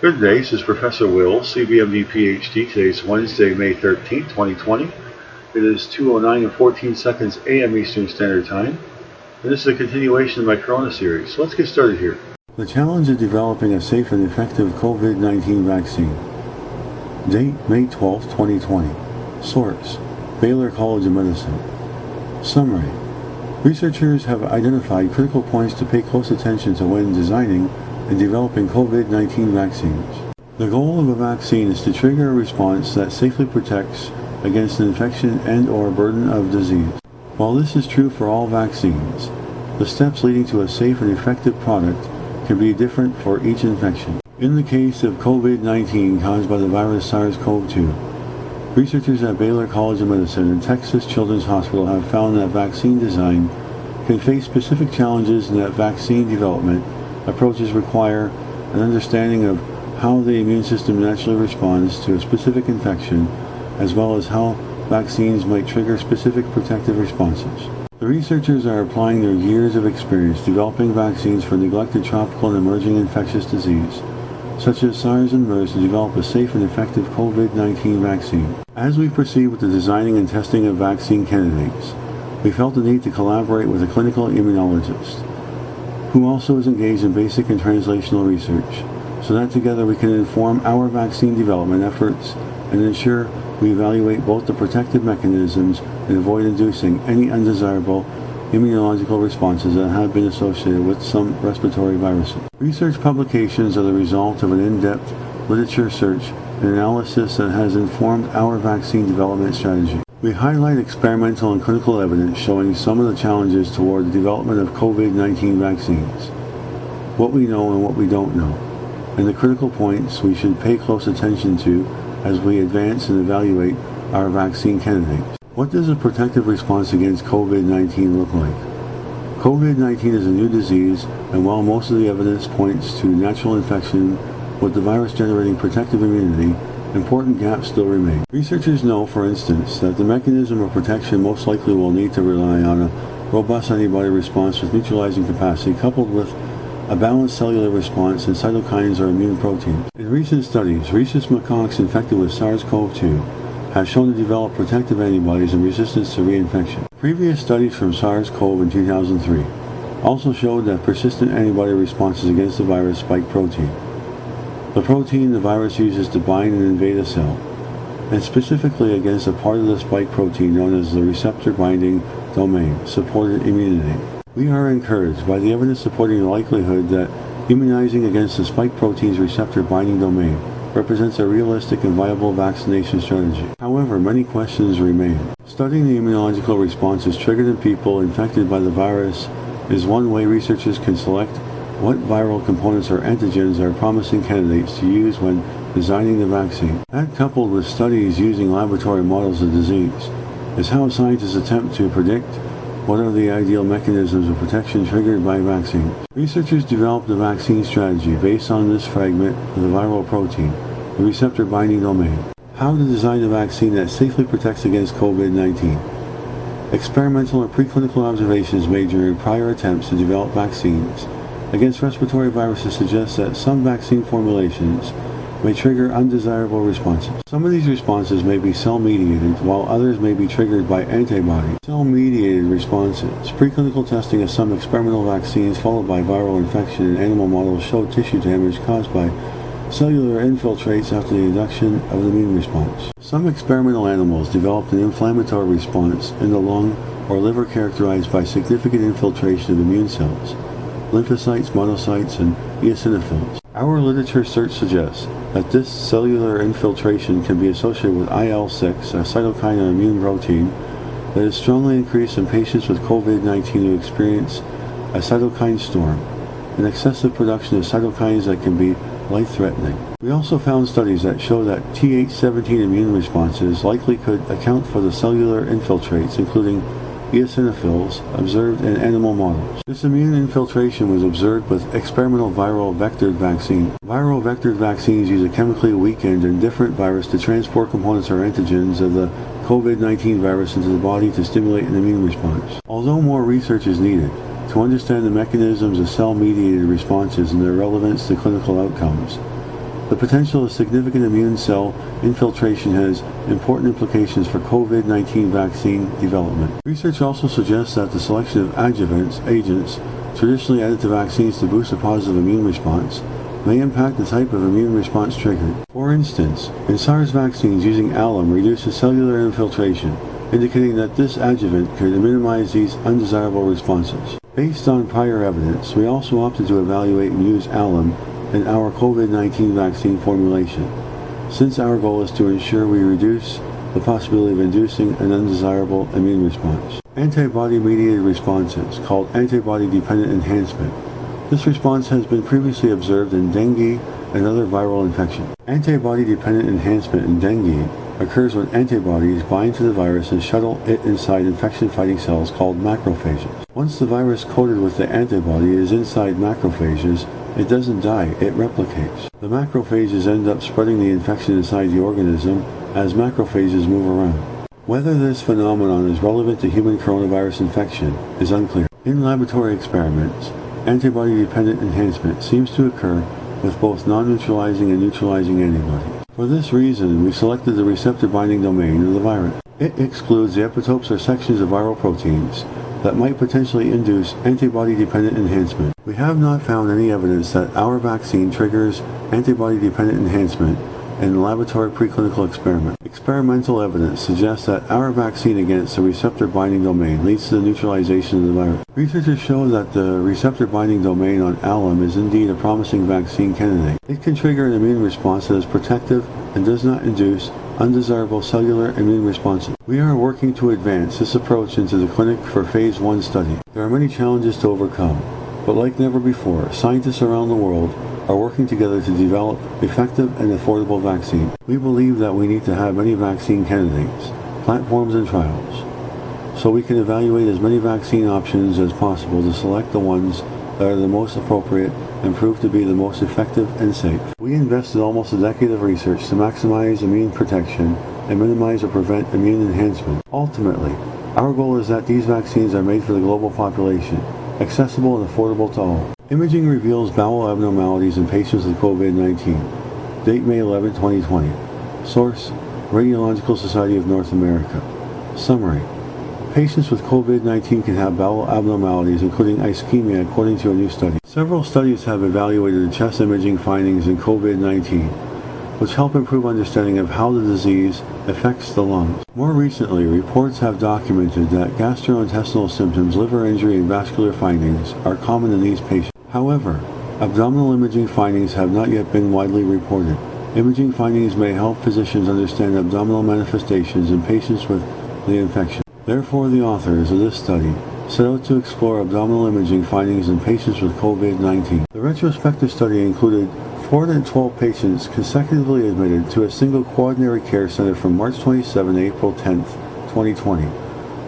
Good day, this is Professor Will, CBMD PhD. Today is Wednesday, May 13th, 2020. It is 2:09 and 14 seconds a.m. Eastern Standard Time, and this is a continuation of my Corona series. So let's get started here. The challenge of developing a safe and effective COVID-19 vaccine. Date, May 12th, 2020. Source, Baylor College of Medicine. Summary. Researchers have identified critical points to pay close attention to when designing and developing COVID-19 vaccines. The goal of a vaccine is to trigger a response that safely protects against an infection and/or burden of disease. While this is true for all vaccines, the steps leading to a safe and effective product can be different for each infection. In the case of COVID-19 caused by the virus SARS-CoV-2, researchers at Baylor College of Medicine and Texas Children's Hospital have found that vaccine design can face specific challenges and that vaccine development approaches require an understanding of how the immune system naturally responds to a specific infection, as well as how vaccines might trigger specific protective responses. The researchers are applying their years of experience developing vaccines for neglected tropical and emerging infectious disease, such as SARS and MERS, to develop a safe and effective COVID-19 vaccine. As we proceed with the designing and testing of vaccine candidates, we felt the need to collaborate with a clinical immunologist, who also is engaged in basic and translational research, so that together we can inform our vaccine development efforts and ensure we evaluate both the protective mechanisms and avoid inducing any undesirable immunological responses that have been associated with some respiratory viruses. Research publications are the result of an in-depth literature search and analysis that has informed our vaccine development strategy. We highlight experimental and clinical evidence showing some of the challenges toward the development of COVID-19 vaccines, what we know and what we don't know, and the critical points we should pay close attention to as we advance and evaluate our vaccine candidates. What does a protective response against COVID-19 look like? COVID-19 is a new disease, and while most of the evidence points to natural infection with the virus generating protective immunity, important gaps still remain. Researchers know, for instance, that the mechanism of protection most likely will need to rely on a robust antibody response with neutralizing capacity coupled with a balanced cellular response in cytokines or immune proteins. In recent studies, rhesus macaques infected with SARS-CoV-2 have shown to develop protective antibodies and resistance to reinfection. Previous studies from SARS-CoV in 2003 also showed that persistent antibody responses against the virus spike protein, the protein the virus uses to bind and invade a cell, and specifically against a part of the spike protein known as the receptor binding domain, supported immunity. We are encouraged by the evidence supporting the likelihood that immunizing against the spike protein's receptor binding domain represents a realistic and viable vaccination strategy. However, many questions remain. Studying the immunological responses triggered in people infected by the virus is one way researchers can select what viral components or antigens are promising candidates to use when designing the vaccine. That, coupled with studies using laboratory models of disease, is how scientists attempt to predict what are the ideal mechanisms of protection triggered by vaccines. Researchers developed a vaccine strategy based on this fragment of the viral protein, the receptor binding domain. How to design a vaccine that safely protects against COVID-19. Experimental and preclinical observations made during prior attempts to develop vaccines against respiratory viruses suggest that some vaccine formulations may trigger undesirable responses. Some of these responses may be cell-mediated, while others may be triggered by antibodies. Cell-mediated responses. Preclinical testing of some experimental vaccines followed by viral infection in animal models showed tissue damage caused by cellular infiltrates after the induction of the immune response. Some experimental animals developed an inflammatory response in the lung or liver characterized by significant infiltration of immune cells, lymphocytes, monocytes, and eosinophils. Our literature search suggests that this cellular infiltration can be associated with IL-6, a cytokine or immune protein that is strongly increased in patients with COVID-19 who experience a cytokine storm, an excessive production of cytokines that can be life-threatening. We also found studies that show that Th17 immune responses likely could account for the cellular infiltrates, including eosinophils, observed in animal models. This immune infiltration was observed with experimental viral vectored vaccine. Viral vectored vaccines use a chemically weakened and different virus to transport components or antigens of the COVID-19 virus into the body to stimulate an immune response. Although more research is needed to understand the mechanisms of cell-mediated responses and their relevance to clinical outcomes, The potential of significant immune cell infiltration has important implications for COVID-19 vaccine development. Research also suggests that the selection of adjuvants, agents, traditionally added to vaccines to boost a positive immune response, may impact the type of immune response triggered. For instance, in SARS vaccines, using alum reduces cellular infiltration, indicating that this adjuvant could minimize these undesirable responses. Based on prior evidence, we also opted to evaluate and use alum in our COVID-19 vaccine formulation, since our goal is to ensure we reduce the possibility of inducing an undesirable immune response. Antibody-mediated responses, called antibody-dependent enhancement. This response has been previously observed in dengue and other viral infections. Antibody-dependent enhancement in dengue occurs when antibodies bind to the virus and shuttle it inside infection-fighting cells called macrophages. Once the virus coated with the antibody is inside macrophages, it doesn't die, it replicates. The macrophages end up spreading the infection inside the organism as macrophages move around. Whether this phenomenon is relevant to human coronavirus infection is unclear. In laboratory experiments, antibody-dependent enhancement seems to occur with both non-neutralizing and neutralizing antibodies. For this reason, we selected the receptor binding domain of the virus. It excludes the epitopes or sections of viral proteins that might potentially induce antibody-dependent enhancement. We have not found any evidence that our vaccine triggers antibody-dependent enhancement in laboratory preclinical experiments. Experimental evidence suggests that our vaccine against the receptor binding domain leads to the neutralization of the virus. Researchers show that the receptor binding domain on alum is indeed a promising vaccine candidate. It can trigger an immune response that is protective and does not induce undesirable cellular immune responses. We are working to advance this approach into the clinic for phase 1 study. There are many challenges to overcome, but like never before, scientists around the world are working together to develop effective and affordable vaccines. We believe that we need to have many vaccine candidates, platforms, and trials, so we can evaluate as many vaccine options as possible to select the ones that are the most appropriate and prove to be the most effective and safe. We invested almost a decade of research to maximize immune protection and minimize or prevent immune enhancement. Ultimately, our goal is that these vaccines are made for the global population, accessible and affordable to all. Imaging reveals bowel abnormalities in patients with COVID-19. Date May 11, 2020. Source: Radiological Society of North America. Summary: patients with COVID-19 can have bowel abnormalities, including ischemia, according to a new study. Several studies have evaluated the chest imaging findings in COVID-19, which help improve understanding of how the disease affects the lungs. More recently, reports have documented that gastrointestinal symptoms, liver injury, and vascular findings are common in these patients. However, abdominal imaging findings have not yet been widely reported. Imaging findings may help physicians understand abdominal manifestations in patients with the infection. Therefore, the authors of this study set out to explore abdominal imaging findings in patients with COVID-19. The retrospective study included 412 patients consecutively admitted to a single quaternary care center from March 27 to April 10, 2020,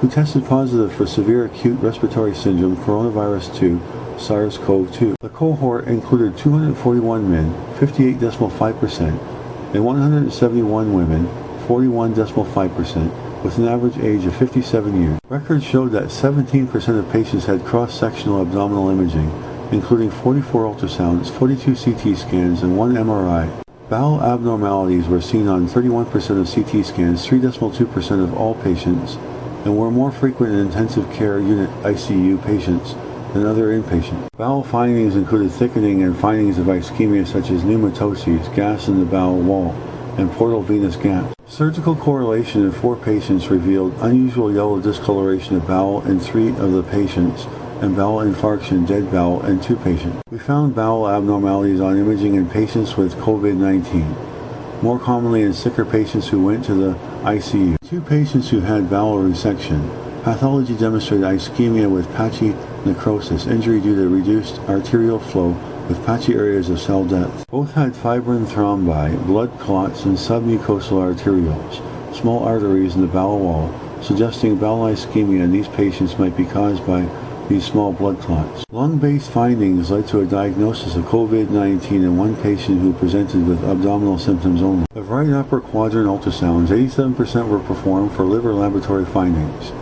who tested positive for severe acute respiratory syndrome coronavirus 2, SARS-CoV-2. The cohort included 241 men, 58.5%, and 171 women, 41.5%, with an average age of 57 years. Records showed that 17% of patients had cross-sectional abdominal imaging, including 44 ultrasounds, 42 CT scans, and 1 MRI. Bowel abnormalities were seen on 31% of CT scans, 3.2% of all patients, and were more frequent in intensive care unit ICU patients than other inpatients. Bowel findings included thickening and findings of ischemia such as pneumatosis, gas in the bowel wall, and portal venous gaps. Surgical correlation in 4 patients revealed unusual yellow discoloration of bowel in 3 of the patients, and bowel infarction, dead bowel, in 2 patients. We found bowel abnormalities on imaging in patients with COVID-19, more commonly in sicker patients who went to the ICU. 2 patients who had bowel resection. Pathology demonstrated ischemia with patchy necrosis, injury due to reduced arterial flow with patchy areas of cell death. Both had fibrin thrombi, blood clots, and submucosal arterioles, small arteries in the bowel wall, suggesting bowel ischemia in these patients might be caused by these small blood clots. Lung-based findings led to a diagnosis of COVID-19 in 1 patient who presented with abdominal symptoms only. Of right upper quadrant ultrasounds, 87% were performed for liver laboratory findings,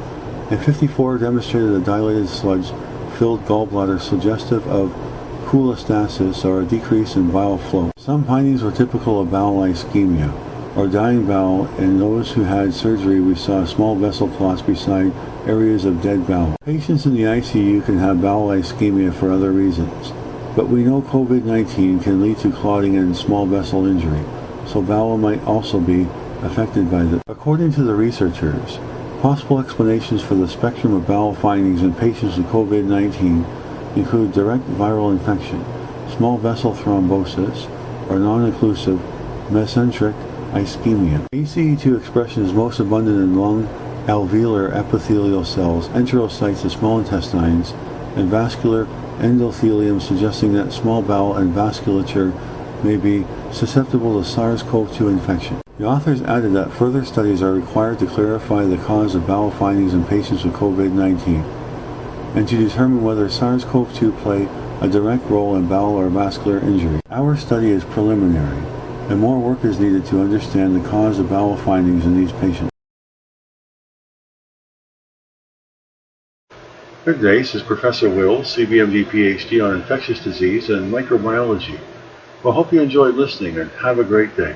and 54 demonstrated a dilated sludge-filled gallbladder suggestive of cholestasis or a decrease in bile flow. Some findings were typical of bowel ischemia, or dying bowel. In those who had surgery, we saw small vessel clots beside areas of dead bowel. Patients in the ICU can have bowel ischemia for other reasons, but we know COVID-19 can lead to clotting and small vessel injury, so bowel might also be affected by this. According to the researchers, possible explanations for the spectrum of bowel findings in patients with COVID-19 include direct viral infection, small vessel thrombosis, or non-inclusive mesenteric ischemia. ACE2 expression is most abundant in lung alveolar epithelial cells, enterocytes of small intestines, and vascular endothelium, suggesting that small bowel and vasculature may be susceptible to SARS-CoV-2 infection. The authors added that further studies are required to clarify the cause of bowel findings in patients with COVID-19 and to determine whether SARS-CoV-2 play a direct role in bowel or vascular injury. Our study is preliminary, and more work is needed to understand the cause of bowel findings in these patients. Good day, this is Professor Will, CBMD PhD on infectious disease and microbiology. Well, hope you enjoyed listening and have a great day.